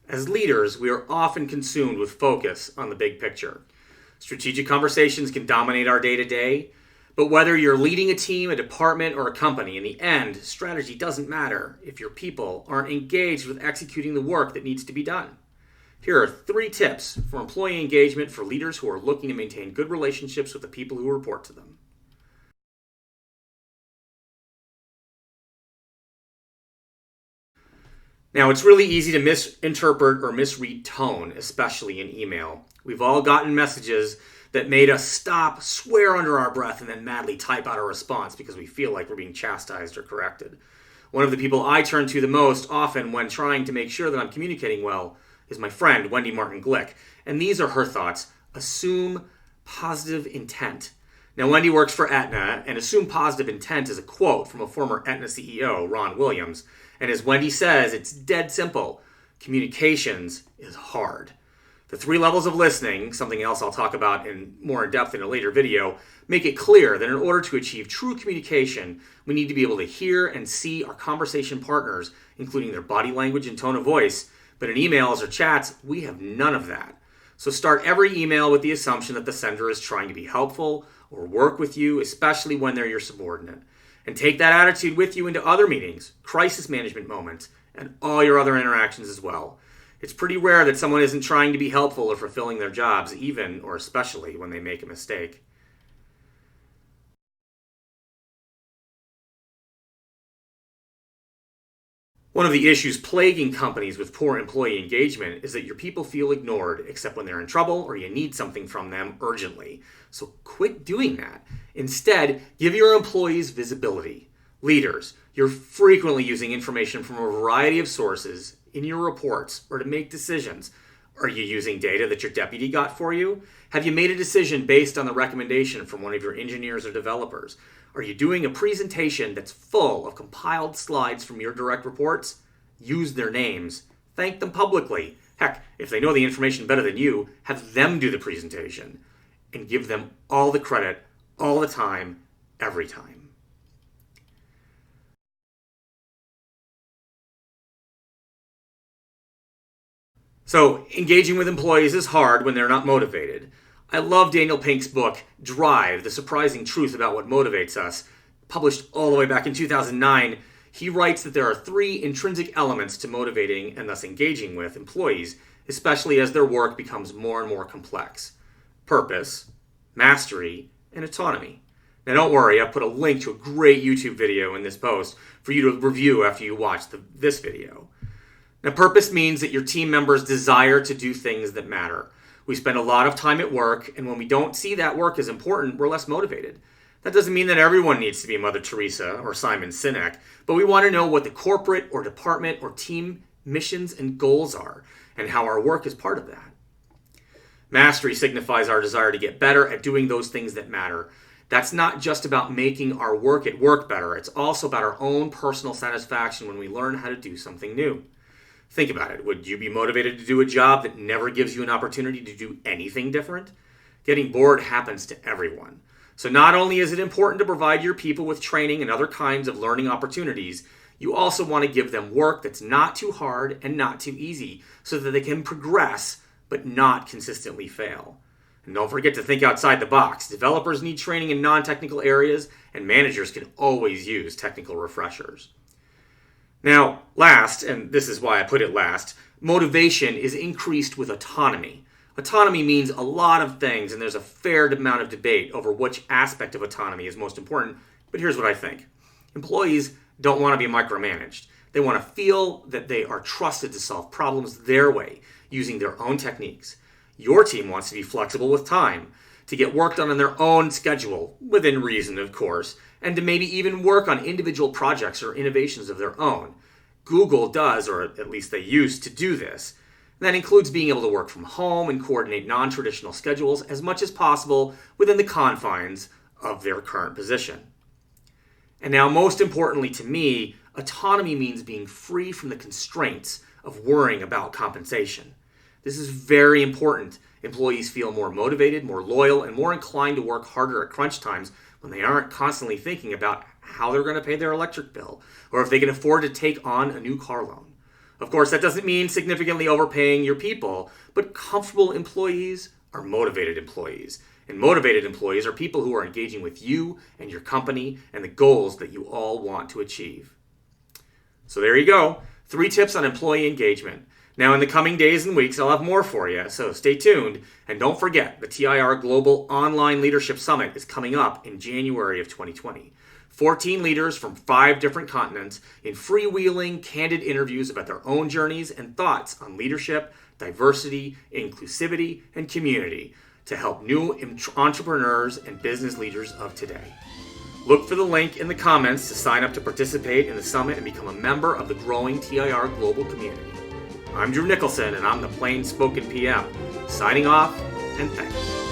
As leaders, we are often consumed with focus on the big picture. Strategic conversations can dominate our day to day, but whether you're leading a team, a department, or a company, in the end, strategy doesn't matter if your people aren't engaged with executing the work that needs to be done. Here are 3 tips for employee engagement for leaders who are looking to maintain good relationships with the people who report to them. Now, it's really easy to misinterpret or misread tone, especially in email. We've all gotten messages that made us stop, swear under our breath, and then madly type out a response because we feel like we're being chastised or corrected. One of the people I turn to the most often when trying to make sure that I'm communicating well is my friend, Wendy Martin Glick. And these are her thoughts. Assume positive intent. Now, Wendy works for Aetna, and assume positive intent is a quote from a former Aetna CEO, Ron Williams. And as Wendy says, it's dead simple. Communications is hard. The 3 levels of listening, something else I'll talk about more in depth in a later video, make it clear that in order to achieve true communication, we need to be able to hear and see our conversation partners, including their body language and tone of voice. But in emails or chats, we have none of that. So start every email with the assumption that the sender is trying to be helpful or work with you, especially when they're your subordinate. And take that attitude with you into other meetings, crisis management moments, and all your other interactions as well. It's pretty rare that someone isn't trying to be helpful or fulfilling their jobs, even or especially when they make a mistake. One of the issues plaguing companies with poor employee engagement is that your people feel ignored except when they're in trouble or you need something from them urgently. So quit doing that. Instead, give your employees visibility. Leaders, you're frequently using information from a variety of sources in your reports or to make decisions. Are you using data that your deputy got for you? Have you made a decision based on the recommendation from one of your engineers or developers? Are you doing a presentation that's full of compiled slides from your direct reports? Use their names. Thank them publicly. Heck, if they know the information better than you, have them do the presentation. And give them all the credit, all the time, every time. So, engaging with employees is hard when they're not motivated. I love Daniel Pink's book, Drive, The Surprising Truth About What Motivates Us. Published all the way back in 2009, he writes that there are 3 intrinsic elements to motivating and thus engaging with employees, especially as their work becomes more and more complex. Purpose, mastery, and autonomy. Now don't worry, I've put a link to a great YouTube video in this post for you to review after you watch this video. Now, purpose means that your team members desire to do things that matter. We spend a lot of time at work, and when we don't see that work as important, we're less motivated. That doesn't mean that everyone needs to be Mother Teresa or Simon Sinek, but we want to know what the corporate or department or team missions and goals are, and how our work is part of that. Mastery signifies our desire to get better at doing those things that matter. That's not just about making our work at work better, it's also about our own personal satisfaction when we learn how to do something new. Think about it. Would you be motivated to do a job that never gives you an opportunity to do anything different? Getting bored happens to everyone. So not only is it important to provide your people with training and other kinds of learning opportunities, you also want to give them work that's not too hard and not too easy so that they can progress but not consistently fail. And don't forget to think outside the box. Developers need training in non-technical areas, and managers can always use technical refreshers. Now, last, and this is why I put it last, motivation is increased with autonomy. Autonomy means a lot of things, and there's a fair amount of debate over which aspect of autonomy is most important, but here's what I think. Employees don't want to be micromanaged. They want to feel that they are trusted to solve problems their way, using their own techniques. Your team wants to be flexible with time, to get work done on their own schedule, within reason, of course, and to maybe even work on individual projects or innovations of their own. Google does, or at least they used to do this. That includes being able to work from home and coordinate non-traditional schedules as much as possible within the confines of their current position. And now, most importantly to me, autonomy means being free from the constraints of worrying about compensation. This is very important. Employees feel more motivated, more loyal, and more inclined to work harder at crunch times when they aren't constantly thinking about how they're going to pay their electric bill or if they can afford to take on a new car loan. Of course, that doesn't mean significantly overpaying your people, but comfortable employees are motivated employees. And motivated employees are people who are engaging with you and your company and the goals that you all want to achieve. So there you go. 3 tips on employee engagement. Now, in the coming days and weeks, I'll have more for you, so stay tuned. And don't forget, the TIR Global Online Leadership Summit is coming up in January of 2020. 14 leaders from 5 different continents in freewheeling, candid interviews about their own journeys and thoughts on leadership, diversity, inclusivity, and community to help new entrepreneurs and business leaders of today. Look for the link in the comments to sign up to participate in the summit and become a member of the growing TIR Global community. I'm Drew Nicholson, and I'm the Plain Spoken PM. Signing off, and thanks.